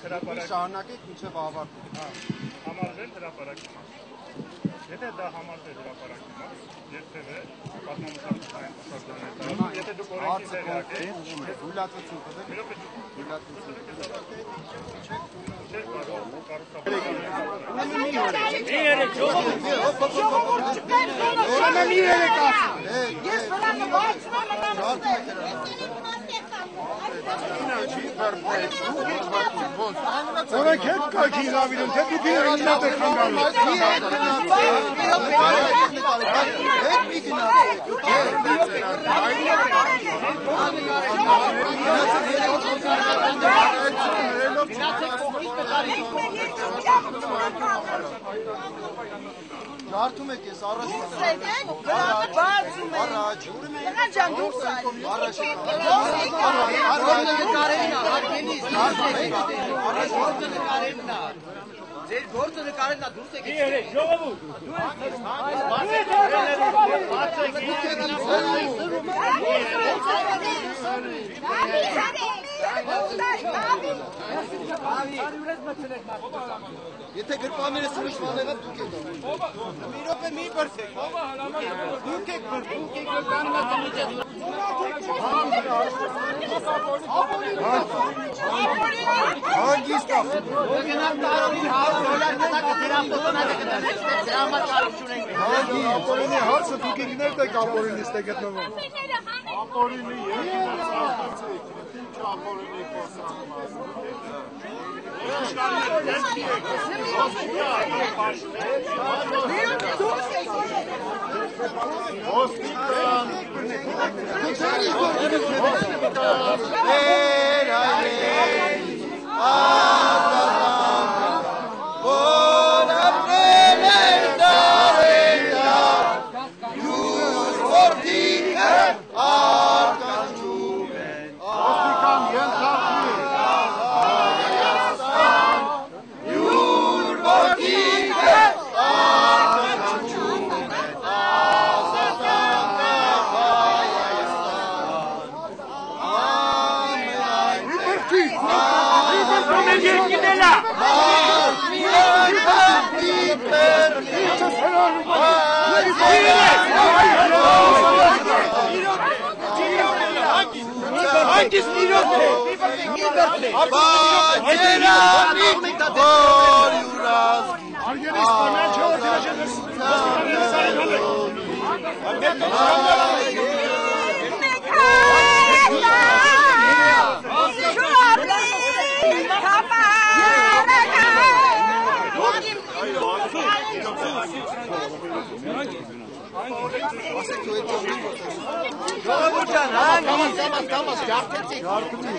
Շարունակեք մինչև ավարտել։ Համարվել հրապարակի մաս։ Եթե դա համարվել հրապարակի մաս, երբևէ պատմամշակութային ուսուցիչները, եթե դուք օրենքի դերակ եք, հույլատություն տվեք։ Օրենք հետ կայք իրավինում, թե դուք իրավինում եք խանգարում։ Ջարդում եք ես առաջ Ձեր գործը նկարելն է դուրս եկեք։ ժողովուրդ։ Եթե գրպանները սրճման եղավ դուք եք անում։ Մի րոպե մի բրցեք։ Դուք եք Հանգիստ ա։ Գնամ տարօրին 100 դոլար կտակը դեր ավտոտնաձը կդնեք, դեր համար կարող չունենք։ Ապորինի հարցը դուք ինքներդ եք ապորինիստ եք գտնվում։ Ապորինի ապորինի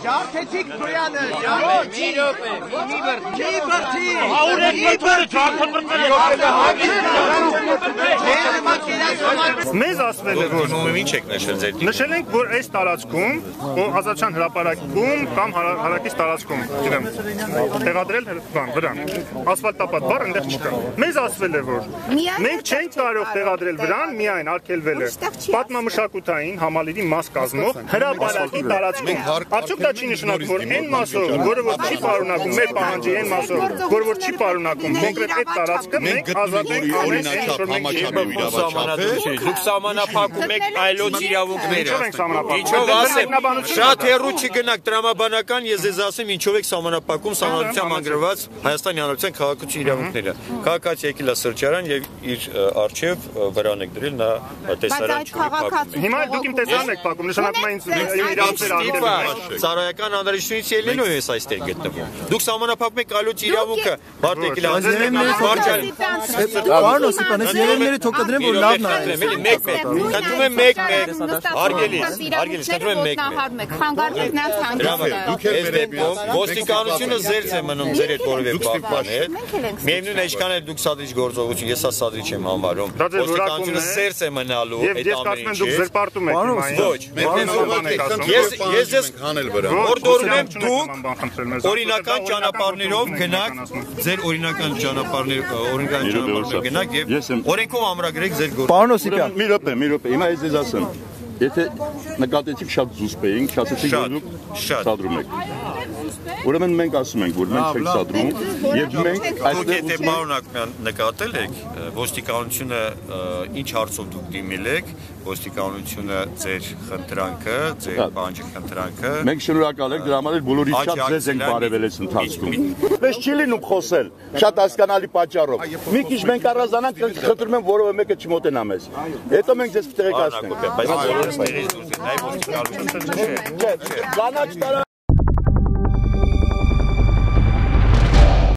Ջարդեցիք Տրոյանը, մի րոպե, մի բրդի, Մեզ ասվել է, որ ինչ եք նշել ձեր նշել ենք, որ այս տարածքում, ազատության հրապարակում կամ հարակից տարածքում, գիտեմ, տեղադրել վրան, ասֆալտապատ բառ այնտեղ չկա։ Մեզ ասվել է, որ մենք չենք կարող տեղադրել վրան, միայն արգելվել է պատմամշակութային համալիրի մաս կազմող հրապարակի տարածքում։ Արդյոք դա չի նշանակում, որ այն մասով, որը որ չի պարունակում մեր պահանջի այն մասով, որը որ չի պարունակում կոնկրետ այդ տարածքը, մենք ազատ ենք ամեն Դուք սահմանափակում եք այլոց իրավունքները։ Ինչով ասեմ, շատ հեռու չգնաք տրամաբանական, ես ձեզ ասեմ, ինչով եք սահմանափակում սահմանադրությամբ անգրված Հայաստանի Հանրապետության քաղաքացի իրավունքները։ Քաղաքացի եկել է սրճարան եւ իր առջև վրան եք դրել, նա տեսարան չունի փակում։ Հիմա դուք իմ տեսարանն եք փակում, նշանակում է ինձ իրավունքները արգելել։ Ծառայական անհրաժեշտությունից ելնելու ես այստեղ գտնվում։ Դուք սահմանափակում եք այլոց իրավունքը, բարդ եկել Պարոն Օսիպյան, ես երևները թող կդրեմ, որ լավն է։ Խնդրում եմ մեկ-մեկ, հարգելիս, խնդրում եմ մեկ-մեկ։ Խանգարվեք նրանց հանդիպումը։ Ոստիկանությունը զերծ է մնում ձեր հետ որևէ բան հետ։ Միևնույն ինչքան էլ դուք սադրիչ գործողություն, ես սադրիչ եմ համարում։ Ոստիկանությունը զերծ է մնալու այդ ամեն ինչի։ Ոչ, ես ձեզ օրդորում եմ դուք օրինական ճանապարհներով գնաք, ձեր օրինական ճանապարհներով գնաք եւ օրենքով ամրագրեք ձեր գործը։ Պարոն Օսիպյան, մի րոպե, հիմա ես ձեզ ասեմ, եթե նկատեցիք շատ զուսպ էինք, շատեցիք որ դուք սադրում եք։ ուրեմն մենք ասում ենք, որ մենք չենք սադրում եւ մենք Դուք եթե պարոն նկատել եք ոստիկանությունը ինչ հարցով դուք դիմել եք ոստիկանությունը ձեր խնդրանքը ձեր բանջի խնդրանքը մենք շնորհակալ ենք դրա համար բոլորի շատ ձեզ ենք բարևել այս ընթացքում պես չի լինում խոսել շատ հասկանալի պատճառով մի քիչ մենք առանձնանանք խնդրում եմ որևէ մեկը չմոտենա մեզ հետո մենք ձեզ կտեղեկացնենք բայց բոլորը ստերից դուրս են այ ոստիկանությունը կանաչ տարա